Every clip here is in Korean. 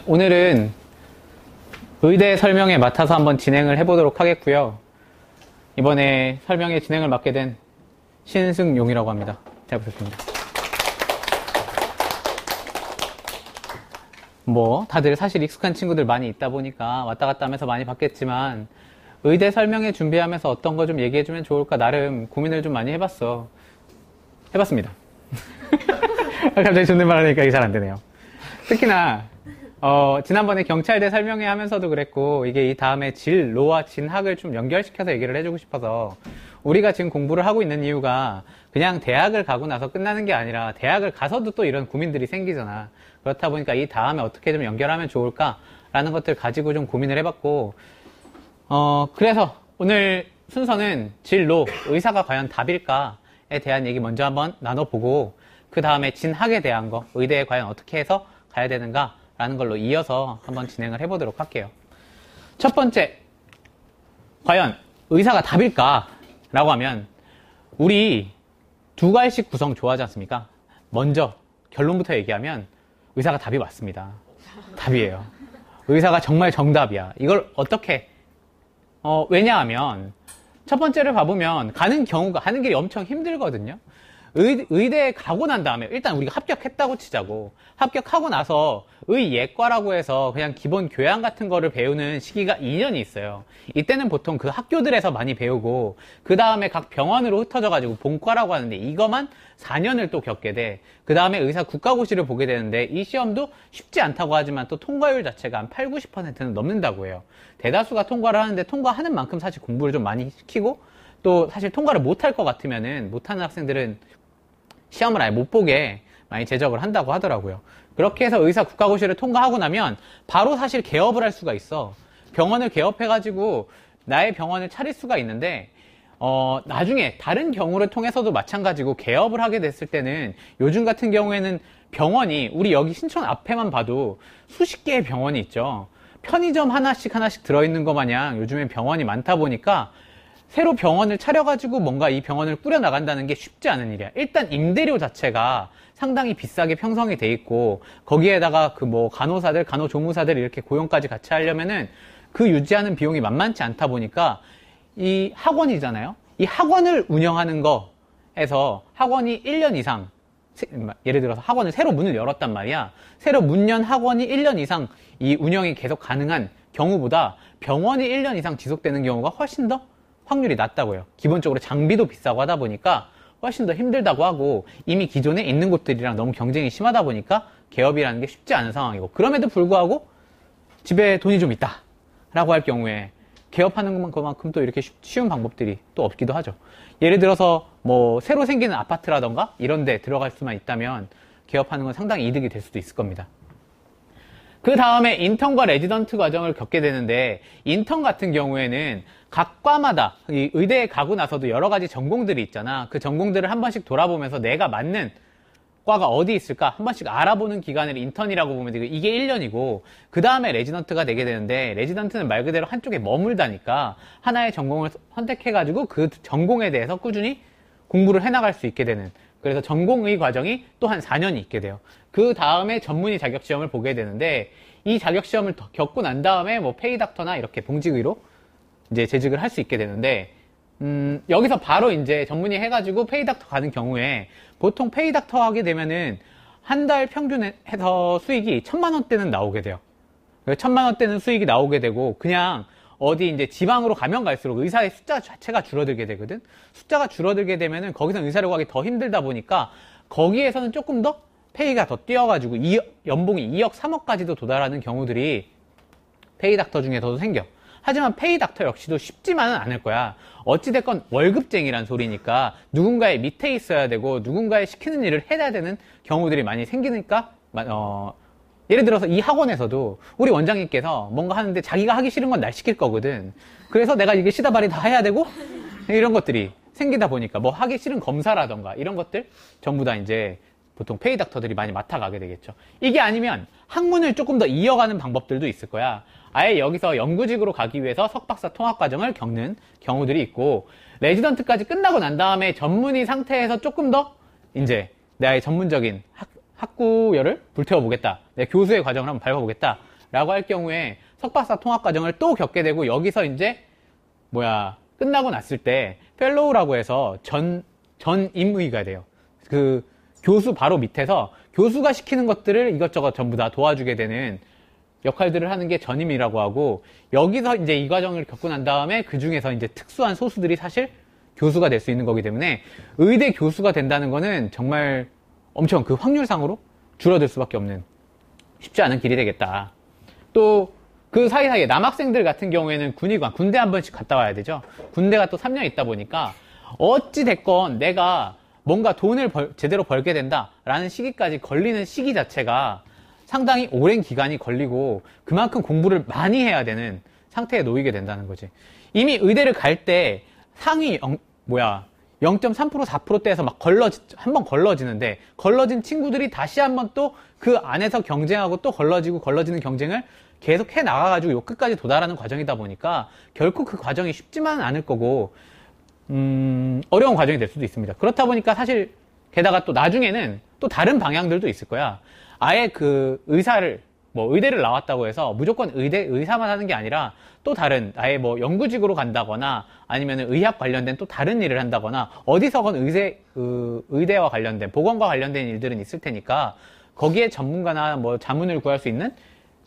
오늘은 의대 설명에 맡아서 한번 진행을 해보도록 하겠고요. 이번에 설명에 진행을 맡게 된 신승용이라고 합니다. 잘 부탁드립니다. 다들 사실 익숙한 친구들 많이 있다 보니까 왔다 갔다 하면서 많이 봤겠지만 의대 설명회 준비하면서 어떤 거 좀 얘기해주면 좋을까 나름 고민을 좀 많이 해봤습니다. 갑자기 존댓말 하니까 이게 잘 안 되네요. 특히나 지난번에 경찰대 설명회 하면서도 그랬고 이게 이 다음에 진로와 진학을 좀 연결시켜서 얘기를 해주고 싶어서 우리가 지금 공부를 하고 있는 이유가 그냥 대학을 가고 나서 끝나는 게 아니라 대학을 가서도 또 이런 고민들이 생기잖아. 그렇다 보니까 이 다음에 어떻게 좀 연결하면 좋을까라는 것들 가지고 좀 고민을 해봤고 그래서 오늘 순서는 진로, 의사가 과연 답일까에 대한 얘기 먼저 한번 나눠보고 그 다음에 진학에 대한 거, 의대에 과연 어떻게 해서 가야 되는가 라는 걸로 이어서 한번 진행을 해보도록 할게요. 첫 번째, 과연 의사가 답일까? 라고 하면 우리 두 갈식 구성 좋아하지 않습니까? 먼저 결론부터 얘기하면 의사가 답이 맞습니다. 답이에요. 의사가 정말 정답이야. 이걸 어떻게 왜냐하면 첫 번째를 봐보면 가는 길이 엄청 힘들거든요. 의대에 가고 난 다음에 일단 우리가 합격했다고 치자고 합격하고 나서 의예과라고 해서 그냥 기본 교양 같은 거를 배우는 시기가 2년이 있어요. 이때는 보통 그 학교들에서 많이 배우고 그 다음에 각 병원으로 흩어져 가지고 본과라고 하는데 이거만 4년을 또 겪게 돼. 그 다음에 의사 국가고시를 보게 되는데 이 시험도 쉽지 않다고 하지만 또 통과율 자체가 한 8, 90%는 넘는다고 해요. 대다수가 통과를 하는데 통과하는 만큼 사실 공부를 좀 많이 시키고 또 사실 통과를 못할 것 같으면은 못하는 학생들은 시험을 아예 못 보게 많이 제적을 한다고 하더라고요. 그렇게 해서 의사 국가고시를 통과하고 나면 바로 사실 개업을 할 수가 있어. 병원을 개업해가지고 나의 병원을 차릴 수가 있는데 나중에 다른 경우를 통해서도 마찬가지고 개업을 하게 됐을 때는 요즘 같은 경우에는 병원이 우리 여기 신촌 앞에만 봐도 수십 개의 병원이 있죠. 편의점 하나씩 들어있는 것 마냥 요즘엔 병원이 많다 보니까 새로 병원을 차려가지고 뭔가 이 병원을 꾸려나간다는 게 쉽지 않은 일이야. 일단 임대료 자체가 상당히 비싸게 형성이 돼 있고 거기에다가 간호사들, 간호조무사들 이렇게 고용까지 같이 하려면은 그 유지하는 비용이 만만치 않다 보니까 이 학원이잖아요. 이 학원을 운영하는 거에서 학원이 1년 이상 예를 들어서 학원을 새로 문을 열었단 말이야. 새로 문 연 학원이 1년 이상 이 운영이 계속 가능한 경우보다 병원이 1년 이상 지속되는 경우가 훨씬 더 확률이 낮다고요. 기본적으로 장비도 비싸고 하다 보니까 훨씬 더 힘들다고 하고 이미 기존에 있는 곳들이랑 너무 경쟁이 심하다 보니까 개업이라는 게 쉽지 않은 상황이고 그럼에도 불구하고 집에 돈이 좀 있다 라고 할 경우에 개업하는 것만큼 또 이렇게 쉬운 방법들이 또 없기도 하죠. 예를 들어서 새로 생기는 아파트라던가 이런 데 들어갈 수만 있다면 개업하는 건 상당히 이득이 될 수도 있을 겁니다. 그 다음에 인턴과 레지던트 과정을 겪게 되는데 인턴 같은 경우에는 각 과마다 이 의대에 가고 나서도 여러 가지 전공들이 있잖아. 그 전공들을 한 번씩 돌아보면서 내가 맞는 과가 어디 있을까 한 번씩 알아보는 기간을 인턴이라고 보면 되고 이게 1년이고 그 다음에 레지던트가 되게 되는데 레지던트는 말 그대로 한쪽에 머물다니까 하나의 전공을 선택해가지고 그 전공에 대해서 꾸준히 공부를 해나갈 수 있게 되는 그래서 전공의 과정이 또 한 4년이 있게 돼요. 그 다음에 전문의 자격시험을 보게 되는데 이 자격시험을 겪고 난 다음에 페이닥터나 이렇게 봉직의로 이제 재직을 할 수 있게 되는데 여기서 바로 이제 전문의 해가지고 페이닥터 가는 경우에 보통 페이닥터 하게 되면은 한 달 평균 해서 수익이 1,000만 원대는 나오게 돼요. 1,000만 원대는 수익이 나오게 되고 그냥 어디 이제 지방으로 가면 갈수록 의사의 숫자 자체가 줄어들게 되거든. 숫자가 줄어들게 되면은 거기서 의사를 구하기 더 힘들다 보니까 거기에서는 조금 더 페이가 더 뛰어가지고 연봉이 2억, 3억까지도 도달하는 경우들이 페이닥터 중에서도 생겨. 하지만 페이닥터 역시도 쉽지만은 않을 거야. 어찌됐건 월급쟁이란 소리니까 누군가의 밑에 있어야 되고 누군가의 시키는 일을 해야 되는 경우들이 많이 생기니까 예를 들어서 이 학원에서도 우리 원장님께서 뭔가 하는데 자기가 하기 싫은 건 날 시킬 거거든. 그래서 내가 이게 시다발이 다 해야 되고 이런 것들이 생기다 보니까 하기 싫은 검사라던가 이런 것들 전부 다 이제 보통 페이닥터들이 많이 맡아가게 되겠죠. 이게 아니면 학문을 조금 더 이어가는 방법들도 있을 거야. 아예 여기서 연구직으로 가기 위해서 석박사 통합과정을 겪는 경우들이 있고 레지던트까지 끝나고 난 다음에 전문의 상태에서 조금 더 이제 나의 전문적인 학구열을 불태워보겠다. 내 교수의 과정을 한번 밟아보겠다. 라고 할 경우에 석박사 통합과정을 또 겪게 되고, 여기서 이제 끝나고 났을 때 펠로우라고 해서 전임의가 돼요. 그 교수 바로 밑에서 교수가 시키는 것들을 이것저것 전부 다 도와주게 되는 역할들을 하는 게 전임이라고 하고, 여기서 이제 이 과정을 겪고 난 다음에 그 중에서 이제 특수한 소수들이 사실 교수가 될 수 있는 거기 때문에, 의대 교수가 된다는 거는 정말 엄청 그 확률상으로 줄어들 수밖에 없는 쉽지 않은 길이 되겠다. 또 그 사이사이에 남학생들 같은 경우에는 군의관, 군대 한 번씩 갔다 와야 되죠. 군대가 또 3년 있다 보니까 어찌 됐건 내가 뭔가 돈을 제대로 벌게 된다라는 시기까지 걸리는 시기 자체가 상당히 오랜 기간이 걸리고, 그만큼 공부를 많이 해야 되는 상태에 놓이게 된다는 거지. 이미 의대를 갈 때 상위 0.3% 4%대에서 막 한번 걸러지는데, 걸러진 친구들이 다시 한번 또 그 안에서 경쟁하고 또 걸러지는 경쟁을 계속 해 나가가지고 요 끝까지 도달하는 과정이다 보니까 결코 그 과정이 쉽지만은 않을 거고, 어려운 과정이 될 수도 있습니다. 그렇다 보니까 사실 게다가 또 나중에는 또 다른 방향들도 있을 거야. 아예 그 의대를 나왔다고 해서 무조건 의사만 하는 게 아니라 또 다른 아예 연구직으로 간다거나 아니면 의학 관련된 또 다른 일을 한다거나, 어디서건 의대와 관련된, 보건과 관련된 일들은 있을 테니까 거기에 전문가나 자문을 구할 수 있는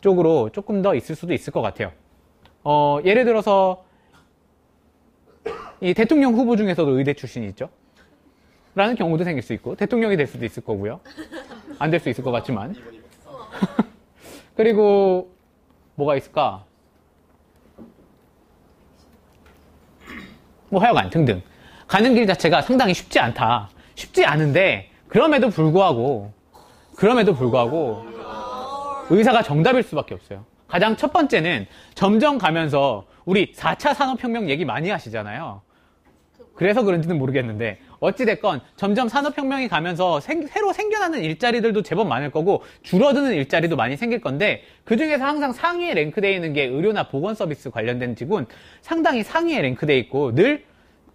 쪽으로 조금 더 있을 수도 있을 것 같아요. 예를 들어서 이 대통령 후보 중에서도 의대 출신이 있죠. 라는 경우도 생길 수 있고, 대통령이 될 수도 있을 거고요. 안 될 수 있을 것 같지만. 그리고 뭐가 있을까? 하여간 등등. 가는 길 자체가 상당히 쉽지 않다. 쉽지 않은데 그럼에도 불구하고 의사가 정답일 수밖에 없어요. 가장 첫 번째는 점점 가면서 우리 4차 산업혁명 얘기 많이 하시잖아요. 그래서 그런지는 모르겠는데 어찌됐건 점점 산업혁명이 가면서 새로 생겨나는 일자리들도 제법 많을 거고, 줄어드는 일자리도 많이 생길 건데, 그 중에서 항상 상위에 랭크되어 있는 게 의료나 보건 서비스 관련된 직군 상당히 상위에 랭크되어 있고 늘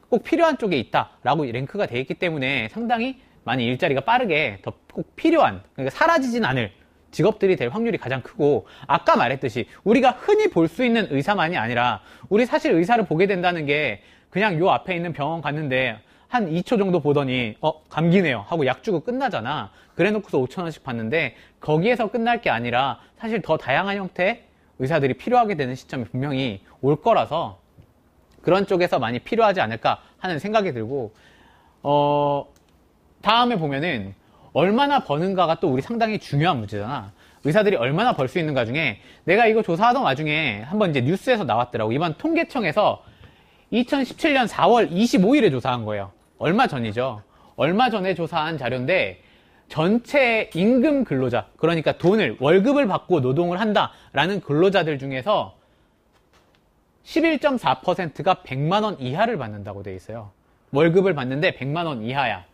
꼭 필요한 쪽에 있다라고 랭크가 되어 있기 때문에 상당히 많이 일자리가 빠르게 더 꼭 필요한, 그러니까 사라지진 않을 직업들이 될 확률이 가장 크고, 아까 말했듯이 우리가 흔히 볼 수 있는 의사만이 아니라, 우리 사실 의사를 보게 된다는 게 그냥 요 앞에 있는 병원 갔는데 한 2초 정도 보더니 감기네요 하고 약 주고 끝나잖아. 그래 놓고서 5,000원씩 받는데, 거기에서 끝날 게 아니라 사실 더 다양한 형태의 의사들이 필요하게 되는 시점이 분명히 올 거라서 그런 쪽에서 많이 필요하지 않을까 하는 생각이 들고, 다음에 보면은 얼마나 버는가가 또 우리 상당히 중요한 문제잖아. 의사들이 얼마나 벌 수 있는가 중에, 내가 이거 조사하던 와중에 한번 이제 뉴스에서 나왔더라고. 이번 통계청에서 2017년 4월 25일에 조사한 거예요. 얼마 전이죠. 얼마 전에 조사한 자료인데, 전체 임금 근로자, 그러니까 월급을 받고 노동을 한다라는 근로자들 중에서 11.4%가 100만 원 이하를 받는다고 돼 있어요. 월급을 받는데 100만 원 이하야.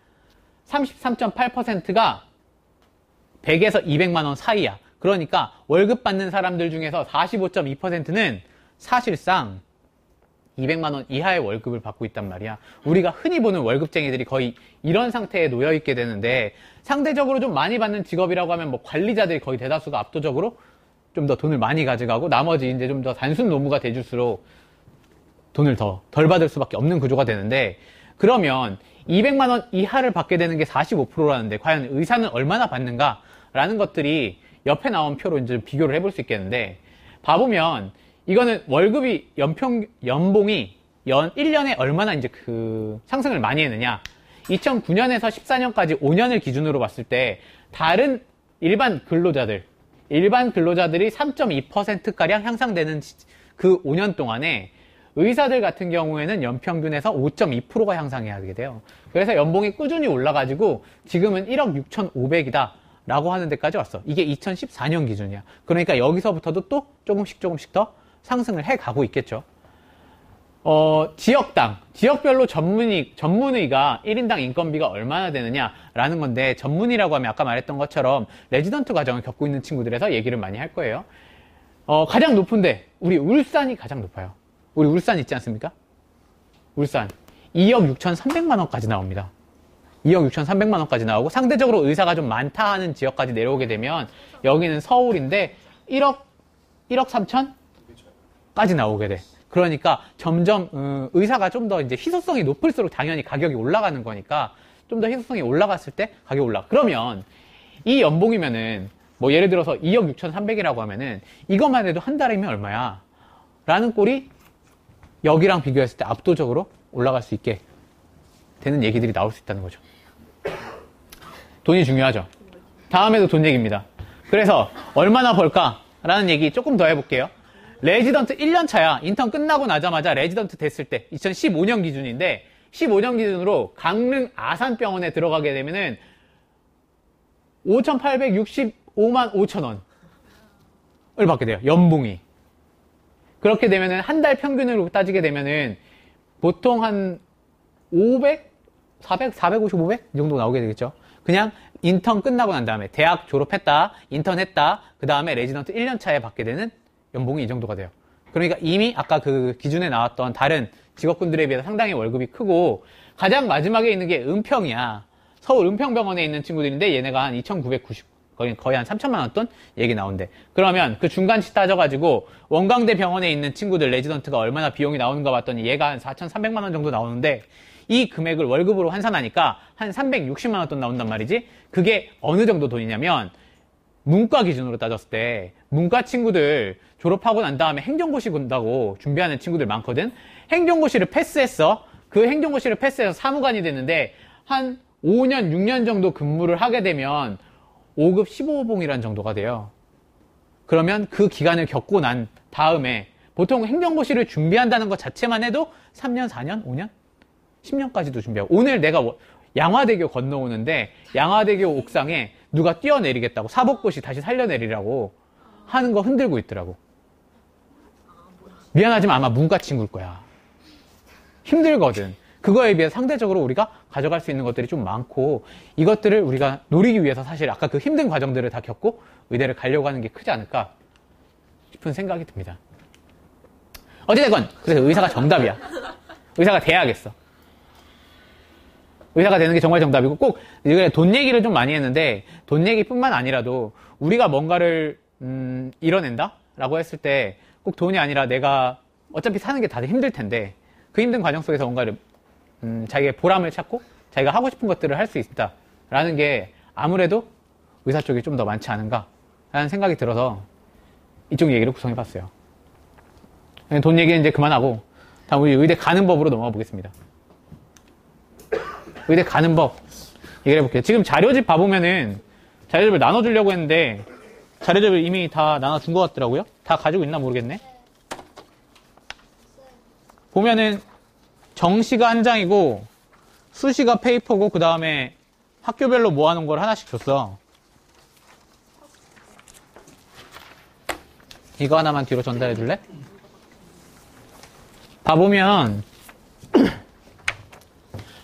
33.8%가 100에서 200만 원 사이야. 그러니까 월급 받는 사람들 중에서 45.2%는 사실상 200만 원 이하의 월급을 받고 있단 말이야. 우리가 흔히 보는 월급쟁이들이 거의 이런 상태에 놓여 있게 되는데, 상대적으로 좀 많이 받는 직업이라고 하면 관리자들이 거의 대다수가 압도적으로 좀 더 돈을 많이 가져가고, 나머지 이제 좀 더 단순 노무가 돼줄수록 돈을 덜 받을 수밖에 없는 구조가 되는데, 그러면 200만 원 이하를 받게 되는 게 45%라는데 과연 의사는 얼마나 받는가라는 것들이 옆에 나온 표로 이제 비교를 해볼 수 있겠는데, 봐보면 이거는 월급이 연봉이 1년에 얼마나 이제 상승을 많이 했느냐. 2009년에서 14년까지 5년을 기준으로 봤을 때 다른 일반 근로자들이 3.2%가량 향상되는 그 5년 동안에, 의사들 같은 경우에는 연평균에서 5.2%가 향상하게 돼요. 그래서 연봉이 꾸준히 올라가지고 지금은 1억 6,500이다 라고 하는 데까지 왔어. 이게 2014년 기준이야. 그러니까 여기서부터도 또 조금씩 더 상승을 해가고 있겠죠. 지역별로 전문의가 1인당 인건비가 얼마나 되느냐라는 건데, 전문의라고 하면 아까 말했던 것처럼 레지던트 과정을 겪고 있는 친구들에서 얘기를 많이 할 거예요. 가장 높은데 우리 울산이 가장 높아요. 우리 울산 있지 않습니까? 울산 2억 6,300만 원까지 나옵니다. 2억 6,300만 원까지 나오고, 상대적으로 의사가 좀 많다 하는 지역까지 내려오게 되면 여기는 서울인데 1억 1억 3천까지 나오게 돼. 그러니까 점점 의사가 좀 더 이제 희소성이 높을수록 당연히 가격이 올라가는 거니까 좀 더 희소성이 올라갔을 때 가격이 올라가. 그러면 이 연봉이면은 뭐 예를 들어서 2억 6,300이라고 하면은 이것만 해도 한 달이면 얼마야? 라는 꼴이 여기랑 비교했을 때 압도적으로 올라갈 수 있게 되는 얘기들이 나올 수 있다는 거죠. 돈이 중요하죠. 다음에도 돈 얘기입니다. 그래서 얼마나 벌까라는 얘기 조금 더 해볼게요. 레지던트 1년 차야. 인턴 끝나고 나자마자 레지던트 됐을 때 2015년 기준인데 15년 기준으로 강릉 아산병원에 들어가게 되면은 5,865만 5천 원을 받게 돼요. 연봉이. 그렇게 되면은 한 달 평균으로 따지게 되면은 보통 한 500, 400, 450, 500? 이 정도 나오게 되겠죠. 그냥 인턴 끝나고 난 다음에 대학 졸업했다, 인턴 했다, 그 다음에 레지던트 1년 차에 받게 되는 연봉이 이 정도가 돼요. 그러니까 이미 아까 그 기준에 나왔던 다른 직업군들에 비해서 상당히 월급이 크고 가장 마지막에 있는 게 은평이야. 서울 은평병원에 있는 친구들인데 얘네가 한 2,990, 거의 한 3천만 원 돈 얘기 나온대. 그러면 그 중간치 따져가지고 원광대 병원에 있는 친구들 레지던트가 얼마나 비용이 나오는가 봤더니 얘가 한 4,300만 원 정도 나오는데 이 금액을 월급으로 환산하니까 한 360만 원 돈 나온단 말이지. 그게 어느 정도 돈이냐면 문과 기준으로 따졌을 때 문과 친구들 졸업하고 난 다음에 행정고시 본다고 준비하는 친구들 많거든. 행정고시를 패스했어. 그 행정고시를 패스해서 사무관이 됐는데 한 5년, 6년 정도 근무를 하게 되면 5급 15호봉이라는 정도가 돼요. 그러면 그 기간을 겪고 난 다음에 보통 행정고시를 준비한다는 것 자체만 해도 3년, 4년, 5년, 10년까지도 준비하고 오늘 내가 양화대교 건너오는데 양화대교 옥상에 누가 뛰어내리겠다고 사법고시 다시 살려내리라고 하는 거 흔들고 있더라고. 미안하지만 아마 문과 친구일 거야. 힘들거든. 그거에 비해 상대적으로 우리가 가져갈 수 있는 것들이 좀 많고 이것들을 우리가 노리기 위해서 사실 아까 그 힘든 과정들을 다 겪고 의대를 가려고 하는 게 크지 않을까 싶은 생각이 듭니다. 어찌됐건 그래서 의사가 정답이야. 의사가 돼야겠어. 의사가 되는 게 정말 정답이고 꼭 돈 얘기를 좀 많이 했는데 돈 얘기뿐만 아니라도 우리가 뭔가를 이뤄낸다? 라고 했을 때 꼭 돈이 아니라 내가 어차피 사는 게 다들 힘들 텐데 그 힘든 과정 속에서 뭔가를 자기의 보람을 찾고 자기가 하고 싶은 것들을 할 수 있다라는 게 아무래도 의사 쪽이 좀 더 많지 않은가 라는 생각이 들어서 이쪽 얘기를 구성해봤어요. 돈 얘기는 이제 그만하고 다음 우리 의대 가는 법으로 넘어가 보겠습니다. 의대 가는 법 얘기를 해볼게요. 지금 자료집 봐보면은 자료집을 나눠주려고 했는데 자료집을 이미 다 나눠준 것 같더라고요. 다 가지고 있나 모르겠네. 보면은 정시가 한 장이고 수시가 페이퍼고 그 다음에 학교별로 모아놓은 걸 하나씩 줬어. 이거 하나만 뒤로 전달해 줄래? 봐보면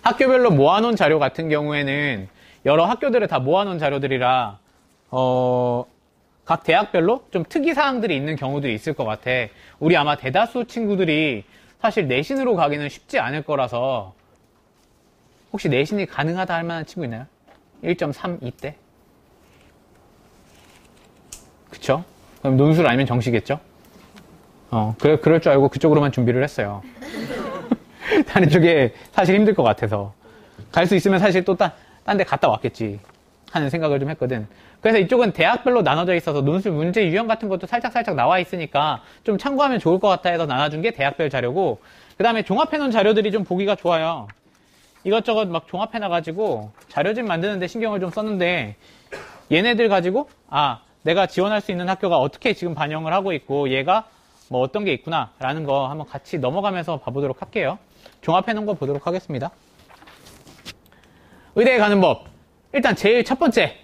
학교별로 모아놓은 자료 같은 경우에는 여러 학교들을 다 모아놓은 자료들이라 각 대학별로 좀 특이사항들이 있는 경우들이 있을 것 같아. 우리 아마 대다수 친구들이 사실 내신으로 가기는 쉽지 않을 거라서 혹시 내신이 가능하다 할 만한 친구 있나요? 1.32 때? 그쵸? 그럼 논술 아니면 정시겠죠? 그럴 줄 알고 그쪽으로만 준비를 했어요. 다른 쪽에 사실 힘들 것 같아서. 갈 수 있으면 사실 또 딴 데 갔다 왔겠지 하는 생각을 좀 했거든. 그래서 이쪽은 대학별로 나눠져 있어서 논술 문제 유형 같은 것도 살짝 나와 있으니까 좀 참고하면 좋을 것 같아 해서 나눠준 게 대학별 자료고 그 다음에 종합해놓은 자료들이 좀 보기가 좋아요. 이것저것 막 종합해놔가지고 자료집 만드는데 신경을 좀 썼는데 얘네들 가지고 내가 지원할 수 있는 학교가 어떻게 지금 반영을 하고 있고 얘가 뭐 어떤 게 있구나 라는 거 한번 같이 넘어가면서 봐보도록 할게요. 종합해놓은 거 보도록 하겠습니다. 의대에 가는 법. 일단 제일 첫 번째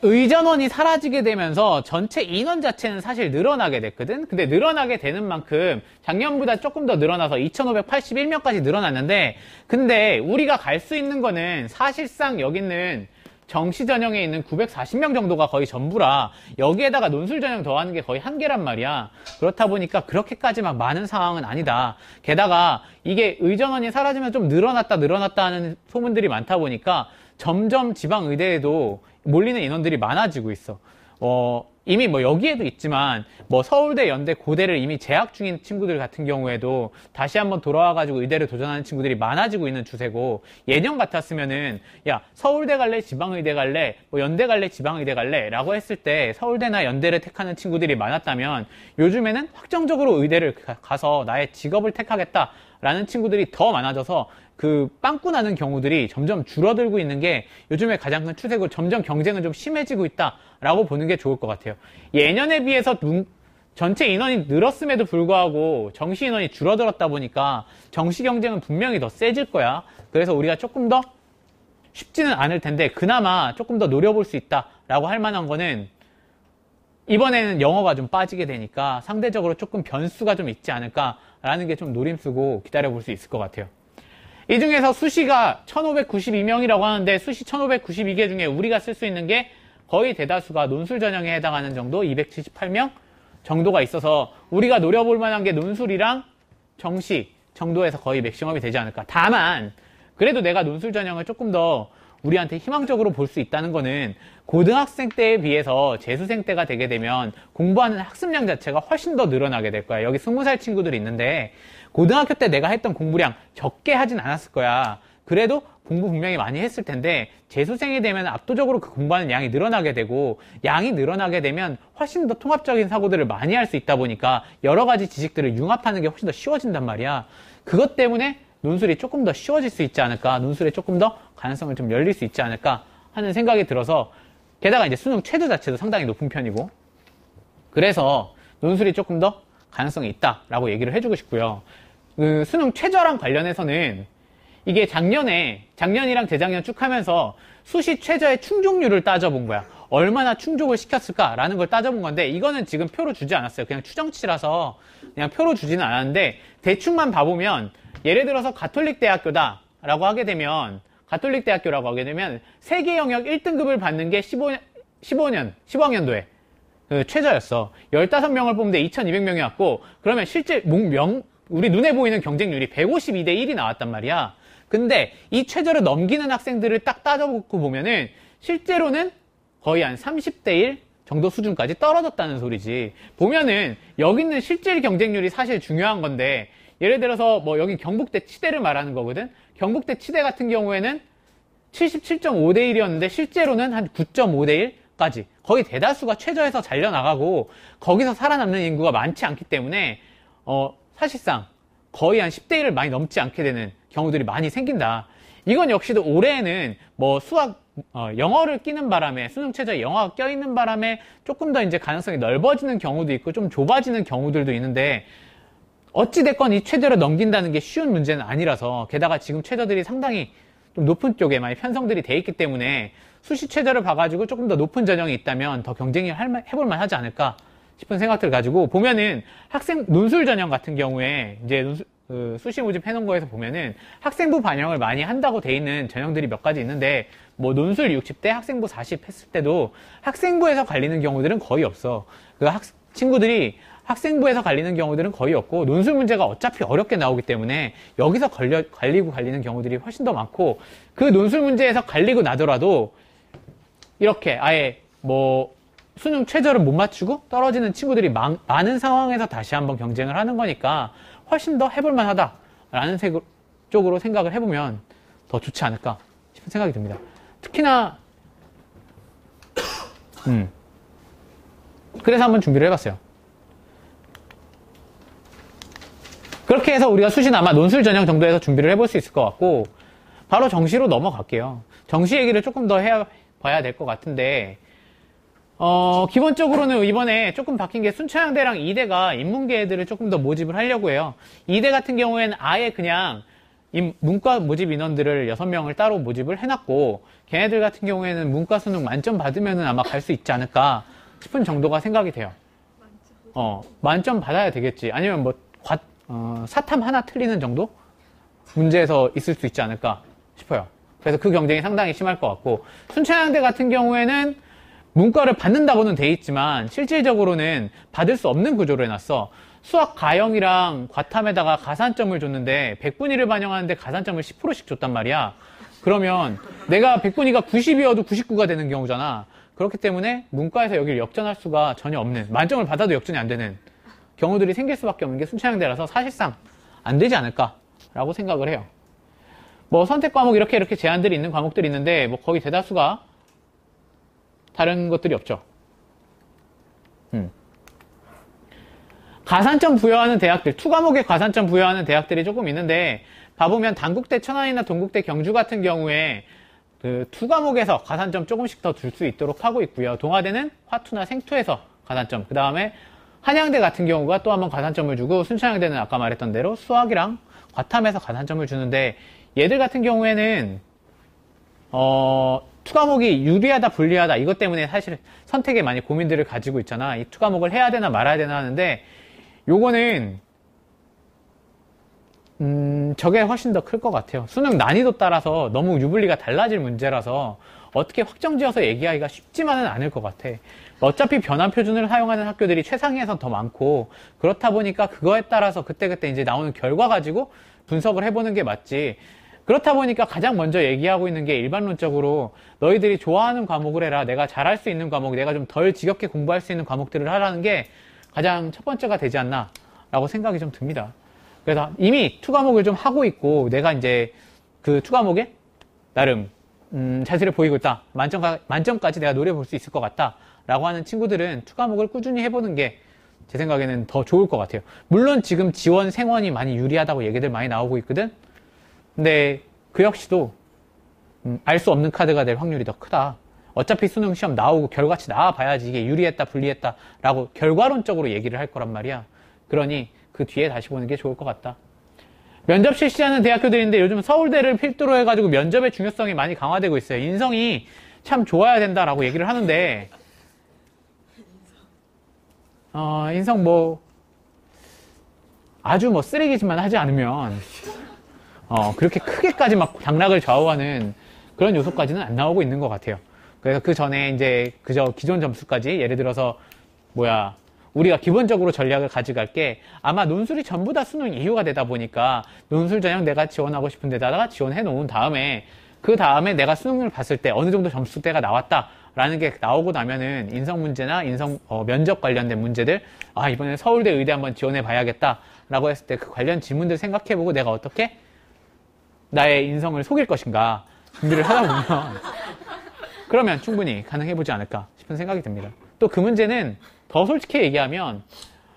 의전원이 사라지게 되면서 전체 인원 자체는 사실 늘어나게 됐거든. 근데 늘어나게 되는 만큼 작년보다 조금 더 늘어나서 2,581명까지 늘어났는데 근데 우리가 갈 수 있는 거는 사실상 여기 있는 정시 전형에 있는 940명 정도가 거의 전부라 여기에다가 논술 전형 더하는 게 거의 한계란 말이야. 그렇다 보니까 그렇게까지 막 많은 상황은 아니다. 게다가 이게 의전원이 사라지면 좀 늘어났다 하는 소문들이 많다 보니까 점점 지방 의대에도 몰리는 인원들이 많아지고 있어. 이미 뭐 여기에도 있지만 뭐 서울대, 연대, 고대를 이미 재학 중인 친구들 같은 경우에도 다시 한번 돌아와가지고 의대를 도전하는 친구들이 많아지고 있는 추세고, 예년 같았으면은 야 서울대 갈래, 지방의대 갈래, 뭐 연대 갈래, 지방의대 갈래 라고 했을 때 서울대나 연대를 택하는 친구들이 많았다면, 요즘에는 확정적으로 의대를 가서 나의 직업을 택하겠다 라는 친구들이 더 많아져서 그 빵꾸 나는 경우들이 점점 줄어들고 있는 게 요즘에 가장 큰 추세고, 점점 경쟁은 좀 심해지고 있다라고 보는 게 좋을 것 같아요. 예년에 비해서 전체 인원이 늘었음에도 불구하고 정시 인원이 줄어들었다 보니까 정시 경쟁은 분명히 더 세질 거야. 그래서 우리가 조금 더 쉽지는 않을 텐데 그나마 조금 더 노려볼 수 있다라고 할 만한 거는, 이번에는 영어가 좀 빠지게 되니까 상대적으로 조금 변수가 좀 있지 않을까라는 게 좀 노림수고 기다려볼 수 있을 것 같아요. 이 중에서 수시가 1592명이라고 하는데, 수시 1592개 중에 우리가 쓸 수 있는 게 거의 대다수가 논술 전형에 해당하는 정도, 278명 정도가 있어서 우리가 노려볼 만한 게 논술이랑 정시 정도에서 거의 맥시멈이 되지 않을까. 다만 그래도 내가 논술 전형을 조금 더 우리한테 희망적으로 볼 수 있다는 거는, 고등학생 때에 비해서 재수생 때가 되게 되면 공부하는 학습량 자체가 훨씬 더 늘어나게 될 거야. 여기 20살 친구들이 있는데 고등학교 때 내가 했던 공부량 적게 하진 않았을 거야. 그래도 공부 분명히 많이 했을 텐데 재수생이 되면 압도적으로 그 공부하는 양이 늘어나게 되고, 양이 늘어나게 되면 훨씬 더 통합적인 사고들을 많이 할 수 있다 보니까 여러 가지 지식들을 융합하는 게 훨씬 더 쉬워진단 말이야. 그것 때문에 논술이 조금 더 쉬워질 수 있지 않을까, 논술에 조금 더 가능성을 좀 열릴 수 있지 않을까 하는 생각이 들어서, 게다가 이제 수능 최저 자체도 상당히 높은 편이고, 그래서 논술이 조금 더 가능성이 있다라고 얘기를 해주고 싶고요. 그 수능 최저랑 관련해서는 이게 작년이랑 재작년 쭉 하면서 수시 최저의 충족률을 따져본 거야. 얼마나 충족을 시켰을까라는 걸 따져본 건데, 이거는 지금 표로 주지 않았어요. 그냥 추정치라서 그냥 표로 주지는 않았는데, 대충만 봐보면 예를 들어서 가톨릭 대학교다라고 하게 되면, 세계 영역 1등급을 받는 게 15학년도에 그 최저였어. 15명을 뽑는데 2200명이었고, 그러면 실제 우리 눈에 보이는 경쟁률이 152대 1이 나왔단 말이야. 근데 이 최저를 넘기는 학생들을 딱 따져보고 보면은 실제로는 거의 한 30대 1 정도 수준까지 떨어졌다는 소리지. 보면은 여기 있는 실질 경쟁률이 사실 중요한 건데, 예를 들어서 뭐 여기 경북대 치대를 말하는 거거든. 경북대 치대 같은 경우에는 77.5대 1이었는데 실제로는 한 9.5대 1까지 거의 대다수가 최저에서 잘려나가고, 거기서 살아남는 인구가 많지 않기 때문에 사실상 거의 한 10대 1을 많이 넘지 않게 되는 경우들이 많이 생긴다. 이건 역시도 올해에는 뭐 영어를 끼는 바람에, 수능 최저에 영어가 껴있는 바람에 조금 더 이제 가능성이 넓어지는 경우도 있고 좀 좁아지는 경우들도 있는데, 어찌됐건 이 최저를 넘긴다는 게 쉬운 문제는 아니라서, 게다가 지금 최저들이 상당히 좀 높은 쪽에 많이 편성들이 돼 있기 때문에 수시 최저를 봐가지고 조금 더 높은 전형이 있다면 더 경쟁이 해볼만 하지 않을까 싶은 생각들을 가지고, 보면은 논술 전형 같은 경우에 이제 수시 모집 해놓은 거에서 보면은 학생부 반영을 많이 한다고 돼 있는 전형들이 몇 가지 있는데, 뭐 논술 60대 학생부 40 했을 때도 학생부에서 갈리는 경우들은 거의 없어. 친구들이 학생부에서 갈리는 경우들은 거의 없고, 논술 문제가 어차피 어렵게 나오기 때문에 여기서 갈리는 경우들이 훨씬 더 많고, 그 논술 문제에서 갈리고 나더라도 이렇게 아예 뭐 수능 최저를 못 맞추고 떨어지는 친구들이 많은 상황에서 다시 한번 경쟁을 하는 거니까 훨씬 더 해볼만 하다라는 쪽으로 생각을 해보면 더 좋지 않을까 싶은 생각이 듭니다. 특히나 그래서 한번 준비를 해봤어요. 그렇게 해서 우리가 수시는 아마 논술 전형 정도에서 준비를 해볼 수 있을 것 같고, 바로 정시로 넘어갈게요. 정시 얘기를 조금 더 해봐야 될 것 같은데, 기본적으로는 이번에 조금 바뀐 게, 순천향대랑 이대가 인문계 애들을 조금 더 모집을 하려고 해요. 이대 같은 경우에는 아예 그냥 문과 모집 인원들을 6명을 따로 모집을 해놨고, 걔네들 같은 경우에는 문과 수능 만점 받으면은 아마 갈 수 있지 않을까 싶은 정도가 생각이 돼요. 만점 받아야 되겠지. 아니면 뭐 사탐 하나 틀리는 정도? 문제에서 있을 수 있지 않을까 싶어요. 그래서 그 경쟁이 상당히 심할 것 같고, 순천향대 같은 경우에는 문과를 받는다고는 돼 있지만 실질적으로는 받을 수 없는 구조로 해놨어. 수학 가형이랑 과탐에다가 가산점을 줬는데 100분위를 반영하는데 가산점을 10%씩 줬단 말이야. 그러면 내가 100분위가 90이어도 99가 되는 경우잖아. 그렇기 때문에 문과에서 여기를 역전할 수가 전혀 없는, 만점을 받아도 역전이 안 되는 경우들이 생길 수밖에 없는 게 순차향대라서 사실상 안 되지 않을까라고 생각을 해요. 뭐 선택 과목 이렇게 제한들이 있는 과목들이 있는데 뭐 거의 대다수가 다른 것들이 없죠. 가산점 부여하는 대학들, 투과목에 가산점 부여하는 대학들이 조금 있는데 봐보면 단국대 천안이나 동국대 경주 같은 경우에 그 투과목에서 가산점 조금씩 더 줄 수 있도록 하고 있고요. 동아대는 화투나 생투에서 가산점, 그 다음에 한양대 같은 경우가 또 한번 가산점을 주고, 순천향대는 아까 말했던 대로 수학이랑 과탐에서 가산점을 주는데, 얘들 같은 경우에는 투과목이 유리하다 불리하다 이것 때문에 사실 선택에 많이 고민들을 가지고 있잖아. 이 투과목을 해야 되나 말아야 되나 하는데, 요거는 저게 훨씬 더 클 것 같아요. 수능 난이도 따라서 너무 유불리가 달라질 문제라서 어떻게 확정지어서 얘기하기가 쉽지만은 않을 것 같아. 어차피 변환 표준을 사용하는 학교들이 최상위에선 더 많고, 그렇다 보니까 그거에 따라서 그때그때 이제 나오는 결과 가지고 분석을 해보는 게 맞지. 그렇다 보니까 가장 먼저 얘기하고 있는 게 일반론적으로 너희들이 좋아하는 과목을 해라. 내가 잘할 수 있는 과목, 내가 좀 덜 지겹게 공부할 수 있는 과목들을 하라는 게 가장 첫 번째가 되지 않나 라고 생각이 좀 듭니다. 그래서 이미 투과목을 좀 하고 있고, 내가 이제 그 투과목에 나름 자세를 보이고 있다. 만점까지 내가 노려볼 수 있을 것 같다 라고 하는 친구들은 투과목을 꾸준히 해보는 게 제 생각에는 더 좋을 것 같아요. 물론 지금 지원 생원이 많이 유리하다고 얘기들 많이 나오고 있거든. 근데 그 역시도 알 수 없는 카드가 될 확률이 더 크다. 어차피 수능 시험 나오고 결과치 나와봐야지 이게 유리했다 불리했다 라고 결과론적으로 얘기를 할 거란 말이야. 그러니 그 뒤에 다시 보는 게 좋을 것 같다. 면접 실시하는 대학교들인데 요즘 서울대를 필두로 해가지고 면접의 중요성이 많이 강화되고 있어요. 인성이 참 좋아야 된다라고 얘기를 하는데, 인성 뭐 아주 뭐 쓰레기지만 하지 않으면 그렇게 크게까지 막 당락을 좌우하는 그런 요소까지는 안 나오고 있는 것 같아요. 그래서 그 전에 이제 그저 기존 점수까지, 예를 들어서 우리가 기본적으로 전략을 가져갈게, 아마 논술이 전부 다 수능 이유가 되다 보니까 논술 전형 내가 지원하고 싶은 데다가 지원해 놓은 다음에, 그 다음에 내가 수능을 봤을 때 어느 정도 점수대가 나왔다라는 게 나오고 나면은 인성 문제나 면접 관련된 문제들, 이번에 서울대 의대 한번 지원해 봐야겠다라고 했을 때 그 관련 지문들 생각해보고 내가 어떻게 나의 인성을 속일 것인가 준비를 하다 보면 그러면 충분히 가능해보지 않을까 싶은 생각이 듭니다. 또 그 문제는 더 솔직히 얘기하면,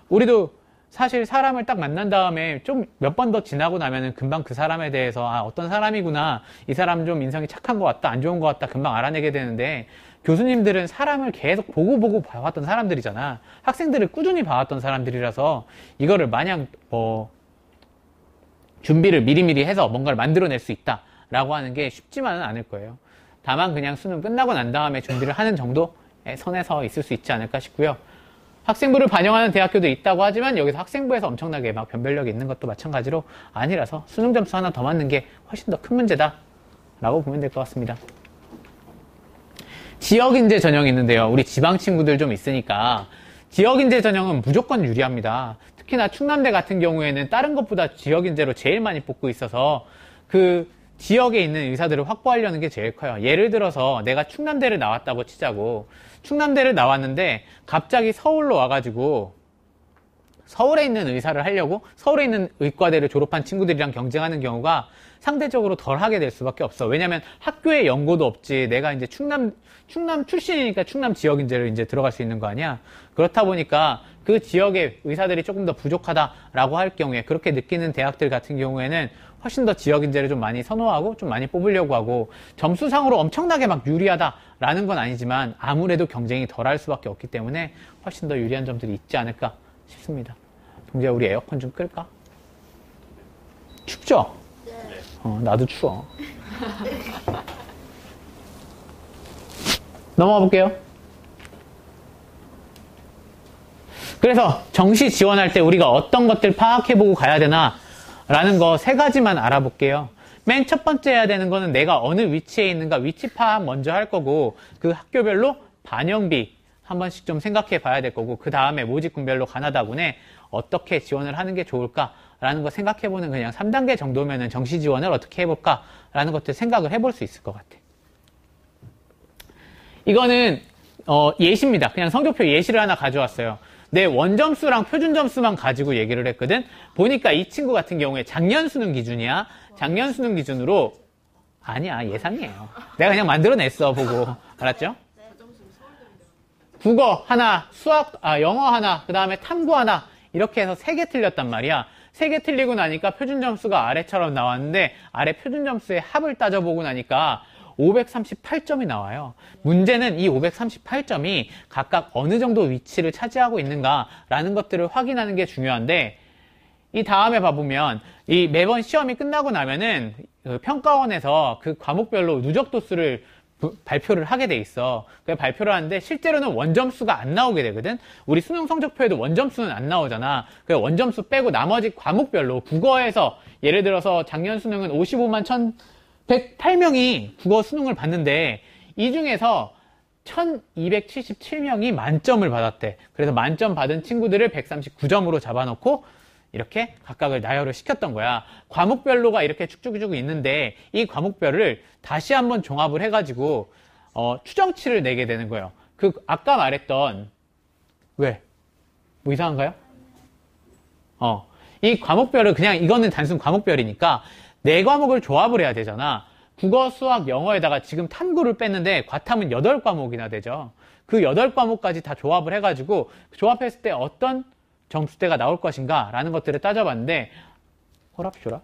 우리도 사실 사람을 딱 만난 다음에 좀 몇 번 더 지나고 나면은 금방 그 사람에 대해서 어떤 사람이구나, 이 사람 좀 인성이 착한 것 같다, 안 좋은 것 같다 금방 알아내게 되는데, 교수님들은 사람을 계속 보고 봐왔던 사람들이잖아. 학생들을 꾸준히 봐왔던 사람들이라서 이거를 마냥 준비를 미리미리 해서 뭔가를 만들어낼 수 있다라고 하는 게 쉽지만은 않을 거예요. 다만 그냥 수능 끝나고 난 다음에 준비를 하는 정도의 선에서 있을 수 있지 않을까 싶고요. 학생부를 반영하는 대학교도 있다고 하지만 여기서 학생부에서 엄청나게 막 변별력이 있는 것도 마찬가지로 아니라서 수능 점수 하나 더 맞는 게 훨씬 더 큰 문제다 라고 보면 될 것 같습니다. 지역인재 전형이 있는데요. 우리 지방 친구들 좀 있으니까 지역인재 전형은 무조건 유리합니다. 특히나 충남대 같은 경우에는 다른 것보다 지역인재로 제일 많이 뽑고 있어서 그 지역에 있는 의사들을 확보하려는 게 제일 커요. 예를 들어서 내가 충남대를 나왔다고 치자고, 충남대를 나왔는데 갑자기 서울로 와가지고 서울에 있는 의사를 하려고 서울에 있는 의과대를 졸업한 친구들이랑 경쟁하는 경우가 상대적으로 덜 하게 될 수밖에 없어. 왜냐면 학교에 연고도 없지. 내가 이제 충남 출신이니까 충남 지역 인재를 이제 들어갈 수 있는 거 아니야. 그렇다 보니까 그 지역의 의사들이 조금 더 부족하다라고 할 경우에, 그렇게 느끼는 대학들 같은 경우에는 훨씬 더 지역 인재를 좀 많이 선호하고 좀 많이 뽑으려고 하고, 점수상으로 엄청나게 막 유리하다라는 건 아니지만 아무래도 경쟁이 덜 할 수밖에 없기 때문에 훨씬 더 유리한 점들이 있지 않을까 싶습니다. 동재야, 우리 에어컨 좀 끌까? 춥죠? 네. 나도 추워. 넘어가 볼게요. 그래서 정시 지원할 때 우리가 어떤 것들 파악해보고 가야 되나 라는 거 3가지만 알아볼게요. 맨 첫 번째 해야 되는 거는 내가 어느 위치에 있는가 위치 파악 먼저 할 거고, 그 학교별로 반영비 한 번씩 좀 생각해 봐야 될 거고, 그 다음에 모집군별로 가나다군에 어떻게 지원을 하는 게 좋을까라는 거 생각해보는, 그냥 3단계 정도면은 정시 지원을 어떻게 해볼까라는 것들 생각을 해볼 수 있을 것 같아. 이거는 예시입니다. 그냥 성적표 예시를 하나 가져왔어요. 내 원점수랑 표준점수만 가지고 얘기를 했거든. 보니까 이 친구 같은 경우에 작년 수능 기준이야. 작년 수능 기준으로 아니야, 예상이에요. 내가 그냥 만들어냈어, 보고. 알았죠? 국어 하나, 영어 하나, 그 다음에 탐구 하나, 이렇게 해서 3개 틀렸단 말이야. 3개 틀리고 나니까 표준점수가 아래처럼 나왔는데, 아래 표준점수의 합을 따져보고 나니까 538점이 나와요. 문제는 이 538점이 각각 어느 정도 위치를 차지하고 있는가라는 것들을 확인하는 게 중요한데, 이 다음에 봐보면, 이 매번 시험이 끝나고 나면은, 그 평가원에서 그 과목별로 누적 도수를 발표를 하게 돼 있어. 그 발표를 하는데 실제로는 원점수가 안 나오게 되거든. 우리 수능 성적표에도 원점수는 안 나오잖아. 그 원점수 빼고 나머지 과목별로 국어에서 예를 들어서 작년 수능은 55만 1,108명이 국어 수능을 봤는데 이 중에서 1,277명이 만점을 받았대. 그래서 만점 받은 친구들을 139점으로 잡아놓고 이렇게 각각을 나열을 시켰던 거야. 과목별로가 이렇게 쭉쭉쭉 있는데 이 과목별을 다시 한번 종합을 해가지고 추정치를 내게 되는 거예요. 그 아까 말했던 왜? 뭐 이상한가요? 이 과목별을 그냥 이거는 단순 과목별이니까 네 과목을 조합을 해야 되잖아. 국어, 수학, 영어에다가 지금 탐구를 뺐는데 과탐은 8과목이나 되죠. 그 8과목까지 다 조합을 해가지고 조합했을 때 어떤 점수대가 나올 것인가 라는 것들을 따져봤는데 허랍 줘라.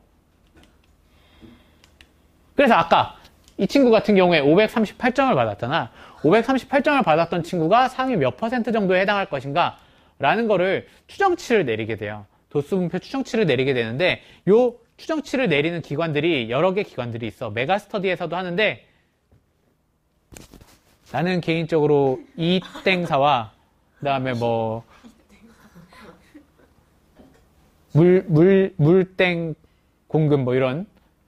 그래서 아까 이 친구 같은 경우에 538점을 받았잖아. 538점을 받았던 친구가 상위 몇 퍼센트 정도에 해당할 것인가 라는 거를 추정치를 내리게 돼요. 도수분표 추정치를 내리게 되는데 요 추정치를 내리는 기관들이 여러 개 기관들이 있어. 메가스터디에서도 하는데 나는 개인적으로 이땡사와 그 다음에 뭐 물땡 공금 뭐 이런